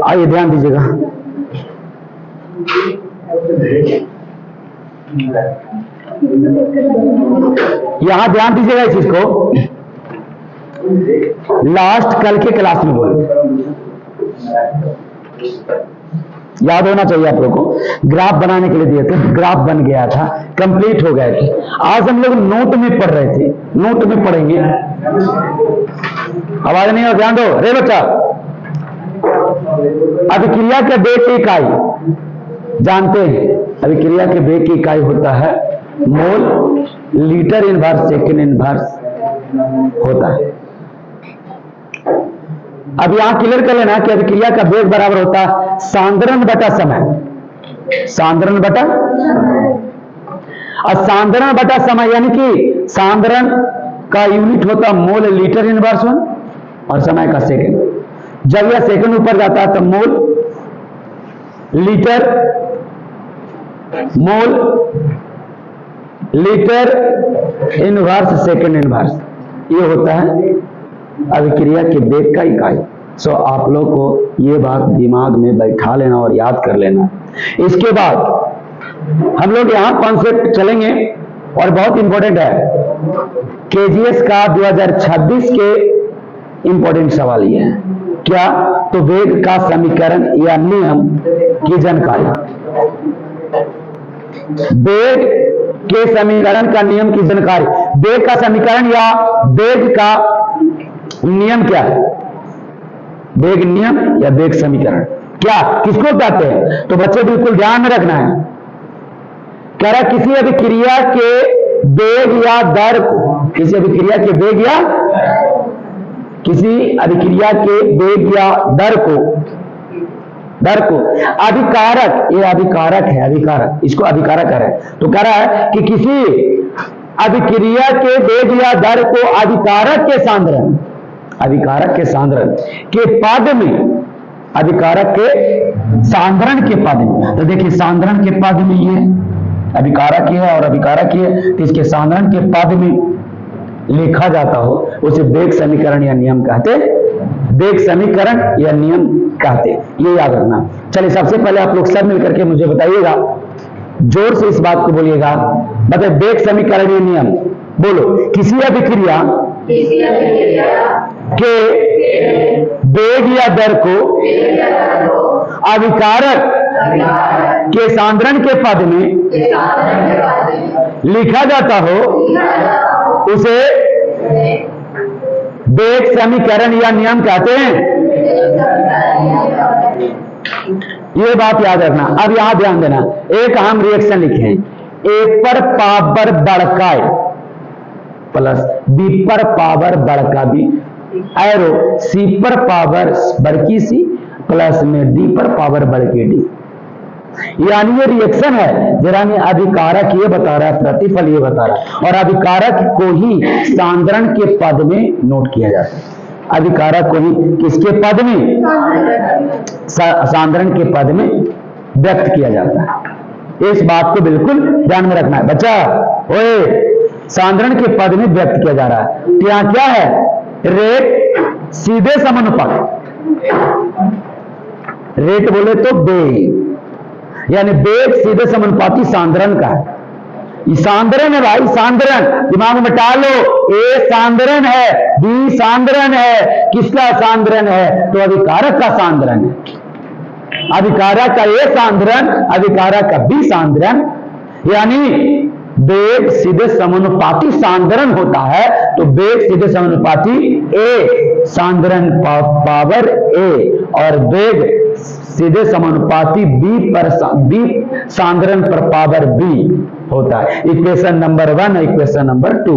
आइए ध्यान दीजिएगा, यहां ध्यान दीजिएगा इस चीज को। लास्ट कल के क्लास में बोले, याद होना चाहिए आप लोगों को, ग्राफ बनाने के लिए दिए थे, ग्राफ बन गया था, कंप्लीट हो गए थे। आज हम लोग नोट में पढ़ रहे थे, नोट में पढ़ेंगे। आवाज नहीं हो, ध्यान दो रे बच्चा। अभिक्रिया के वेग की इकाई जानते हैं, अभिक्रिया के वेग की इकाई होता है mole litre inverse second inverse होता है। अब यहां क्लियर कर लेना कि अभिक्रिया का वेग बराबर होता है सांद्रण बटा समय, सांद्रण बटा, और सांद्रण बटा समय यानी कि सांद्रण का यूनिट होता है मोल लीटर इनवर्स वन और समय का सेकंड। जब यह सेकंड ऊपर जाता है तो mole litre, mole litre inverse second inverse, ये होता है अभिक्रिया के वेग का इकाई। सो आप लोग को ये बात दिमाग में बैठा लेना और याद कर लेना। इसके बाद हम लोग यहां कॉन्सेप्ट चलेंगे और बहुत इंपॉर्टेंट है, केजीएस का 2026 के इंपॉर्टेंट सवाल ये है क्या, तो वेग का समीकरण या नियम की जानकारी, वेग के समीकरण का नियम की जानकारी। वेग का समीकरण या वेग का नियम क्या है, वेग नियम या वेग समीकरण क्या, किसको कहते हैं? तो बच्चे बिल्कुल ध्यान में रखना है। कह रहा किसी अभिक्रिया के वेग या दर को, किसी अभिक्रिया के वेग या, किसी अभिक्रिया के वेग या दर को अभिकारक, ये अभिकारक है, अभिकारक, इसको अभिकारक कह रहा है। तो कह रहा है कि किसी अभिक्रिया के वेग या दर को अभिकारक के सांद्रण, अभिकारक के सांद्रण के पद में, अभिकारक के सांद्रण के पद में, तो देखिए सांद्रण के पद में ये अभिकारक ही है और अभिकारक ही है, तो इसके सांद्रण के पद में लिखा जाता हो उसे वेग समीकरण या नियम कहते, वेग समीकरण या नियम कहते, ये याद रखना। चलिए सबसे पहले आप लोग सब मिलकर के मुझे बताइएगा, जोर से इस बात को बोलिएगा, बताइए वेग समीकरण या नियम, बोलो। किसी अभिक्रिया के वेग या दर को अभिकारक के सांद्रण के पद में लिखा जाता हो उसे वेग समीकरण या नियम कहते हैं। ये बात याद रखना। अब यहां ध्यान देना, एक हम रिएक्शन लिखे, ए पर पावर बड़का प्लस बी पर पावर बड़का बी, एरो सी पर पावर बड़की सी प्लस में डी पर पावर बड़की डी, यानी ये रिएक्शन है। जरा में अभिकारक ये बता रहा है, प्रतिफल ये बता रहा है, और अभिकारक को ही सांद्रण के पद में नोट किया जाता है। अभिकारक को ही किसके पद में, सांद्रण के पद में व्यक्त किया जाता है। इस बात को बिल्कुल ध्यान में रखना है बच्चा। ओए, सांद्रण के पद में व्यक्त किया जा रहा है। तो यहां क्या है, रेट सीधे समानुपात, रेट बोले तो वेग, यानी वेग सीधे समानुपाती सांद्रण का है। ये सांद्रण है भाई, सांद्रण दिमाग में डालो, ए सांद्रण है, बी सांद्रण है, किसका सांद्रण है, तो अभिकारक का सांद्रण है। अभिकारक का ए सांद्रण, अभिकारक का बी सांद्रण, यानी वेग सीधे समानुपाती सांद्रण होता है। तो वेग सीधे समानुपाती ए सांद्रण पावर ए, और वेग सीधे समानुपाती बी सांद्रण पर पावर बी होता है। इक्वेशन नंबर 1 और इक्वेशन नंबर 2।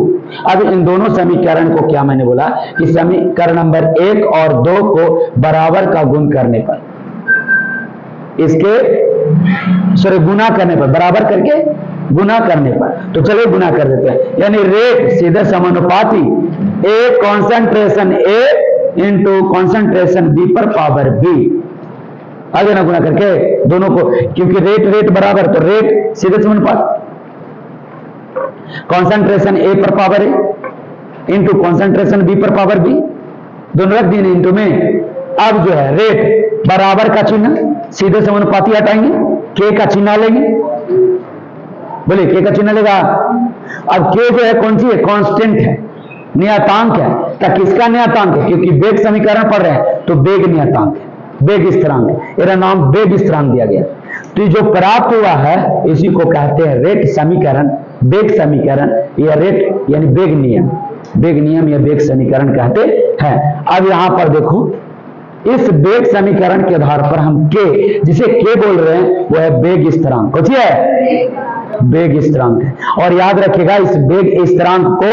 अब इन दोनों समीकरण को क्या मैंने बोला कि समीकरण नंबर 1 और 2 को बराबर का गुण करने पर, इसके सॉरी गुना करने पर, बराबर करके गुना करने पर, तो चलिए गुना कर देते हैं। यानी रेट सीधे समानुपाती A concentration A into concentration B पर पावर बी, आगे ना गुना करके दोनों को, क्योंकि रेट बराबर, तो रेट सीधे समानुपात कॉन्सेंट्रेशन ए पर पावर ए इंटू कॉन्सेंट्रेशन बी पर पावर बी, दोनों रख दिए इंटू में। अब जो है रेट बराबर का चिन्ह, सीधे समानुपाती हटाएंगे, के का चिन्ह लेंगे, बोले के का चिन्ह लेगा। अब के जो है कौन सी है, कांस्टेंट है, नियतांक है। तो किसका नियतांक है, क्योंकि वेग समीकरण पढ़ रहे हैं तो वेग नियतांक है, वेग स्थिरांक, इसका नाम वेग स्थिरांक दिया गया। तो जो प्राप्त हुआ है इसी को कहते हैं रेट समीकरण, वेग समीकरण या रेट यानी वेग नियम, वेग नियम या वेग समीकरण कहते हैं। अब यहां पर देखो, इस वेग समीकरण के आधार पर हम के, जिसे के बोल रहे हैं वो है वेग स्थिरांक, कुछ है वेग स्थिरांक है। और याद रखिएगा इस वेग स्थिरांक को,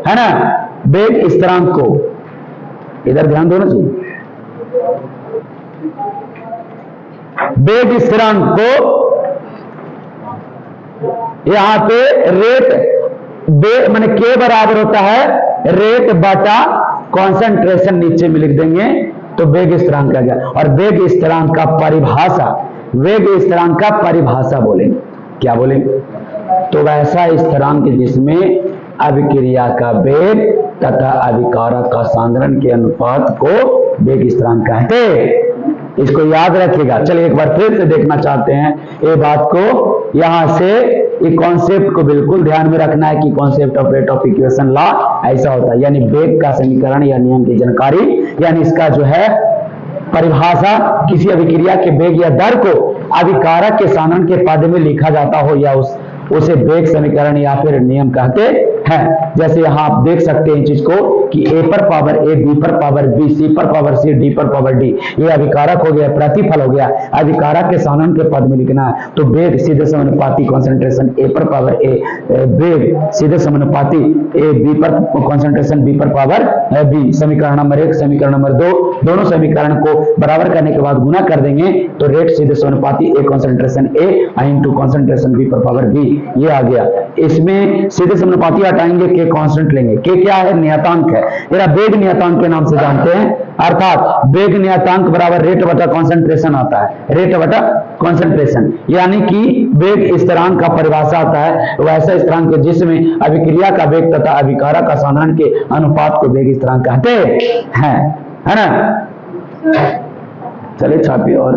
है ना, वेग स्थिरांक को इधर ध्यान देना चाहिए, वेग स्थिरांक को यहां पे रेट माने के बराबर होता है रेट बटा कॉन्सेंट्रेशन, नीचे में लिख देंगे तो वेग स्थिरांक आ गया। और वेग स्थिरांक का परिभाषा, वेग स्थिरांक का परिभाषा बोलेंगे, क्या बोलेंगे, तो वैसा स्थिरांक जिसमें अभिक्रिया का वेग तथा अभिकारक का सांद्रण के अनुपात को वेग स्थिरांक कहते हैं। इसको याद रखिएगा। चलिए एक बार फिर से देखना चाहते हैं ये बात को, यहां से ये कॉन्सेप्ट को बिल्कुल ध्यान में रखना है कि concept of rate of equation law ऐसा होता है, यानी वेग का समीकरण या नियम की जानकारी, यानी इसका जो है परिभाषा, किसी अभिक्रिया के वेग या दर को अभिकारक के सांद्रण के पद में लिखा जाता हो या उसे वेग समीकरण या फिर नियम कहते हैं। जैसे यहां आप देख सकते हैं इस चीज को कि a पर पावर a, b पर पावर b, c पर पावर c, d पर पावर d, ये अभिकारक हो गया, प्रतिफल हो गया। अभिकारक के सांद्रण के पद में लिखना है तो वेग सीधे समानुपाती कॉन्सेंट्रेशन a पर पावर a, वेग सीधे समानुपाती a b पर कॉन्सेंट्रेशन b पर पावर b। समीकरण नंबर 1, समीकरण नंबर 2, दोनों समीकरण को बराबर करने के बाद गुना कर देंगे तो रेट सीधे समानुपाती a concentration a into concentration b पर पावर b, ये आ गया। इसमें सीधे समानुपाती हटाएंगे, के कांस्टेंट लेंगे, के क्या है, नियतांक है, मेरा वेग नियतांक के नाम से जानते हैं। अर्थात वेग नियतांक बराबर रेट बटा कॉन्सेंट्रेशन आता है, रेट बटा कॉन्सेंट्रेशन, यानी कि वेग स्थिरांक का परिभाषा आता है वैसा स्थिरांक जिसमें अभिक्रिया का वेग तथा अभिकारक का सांद्रण के अनुपात को वेग स्थिरांक कहते हैं, है ना। चलिए छापिए और